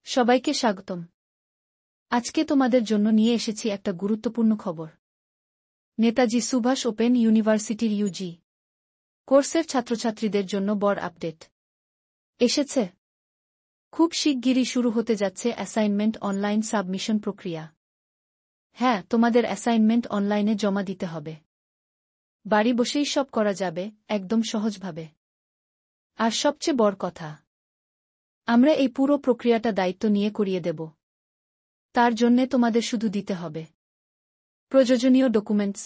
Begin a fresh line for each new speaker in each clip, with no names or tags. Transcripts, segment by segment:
সবাইকে স্বাগতম। আজকে তোমাদের জন্য নিয়ে এসেছি একটা গুরুত্বপূর্ণ খবর। নেতাজি সুভাষ ওপেন ইউনিভার্সিটির ইউজি কোর্সের ছাত্রছাত্রীদের জন্য বড় আপডেট এসেছে। খুব শিগগিরই শুরু হতে যাচ্ছে অ্যাসাইনমেন্ট অনলাইন সাবমিশন প্রক্রিয়া। হ্যাঁ, তোমাদের অ্যাসাইনমেন্ট অনলাইনে জমা দিতে হবে। বাড়ি বসেই সব করা যাবে, একদম সহজভাবে। আর সবচেয়ে বড় কথা, আমরা এই পুরো প্রক্রিয়াটা দায়িত্ব নিয়ে করিয়ে দেব। তার জন্যে তোমাদের শুধু দিতে হবে প্রয়োজনীয় ডকুমেন্টস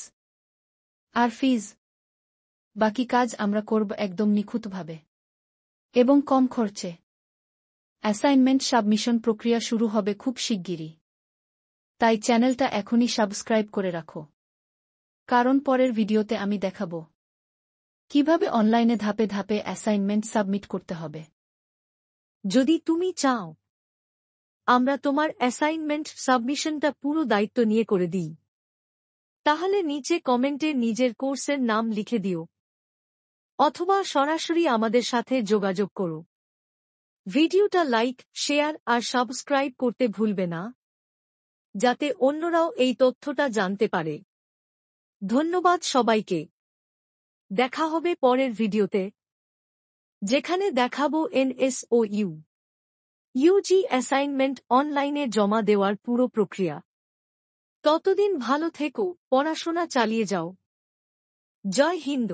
আর ফিজ। বাকি কাজ আমরা করব একদম নিখুঁতভাবে এবং কম খরচে। অ্যাসাইনমেন্ট সাবমিশন প্রক্রিয়া শুরু হবে খুব শিগগিরই। তাই চ্যানেলটা এখনই সাবস্ক্রাইব করে রাখো, কারণ পরের ভিডিওতে আমি দেখাবো কিভাবে অনলাইনে ধাপে ধাপে অ্যাসাইনমেন্ট সাবমিট করতে হবে।
যদি তুমি চাও আমরা তোমার অ্যাসাইনমেন্ট সাবমিশনটা পুরো দায়িত্ব নিয়ে করে দিই, তাহলে নিচে কমেন্টে নিজের কোর্সের নাম লিখে দিও, অথবা সরাসরি আমাদের সাথে যোগাযোগ করো। ভিডিওটা লাইক, শেয়ার আর সাবস্ক্রাইব করতে ভুলবে না, যাতে অন্যরাও এই তথ্যটা জানতে পারে। ধন্যবাদ সবাইকে। দেখা হবে পরের ভিডিওতে, যেখানে দেখাবো এনএসওইউ ইউজি অ্যাসাইনমেন্ট অনলাইনে জমা দেওয়ার পুরো প্রক্রিয়া। ততদিন ভালো থেকো, পড়াশোনা চালিয়ে যাও। জয় হিন্দ।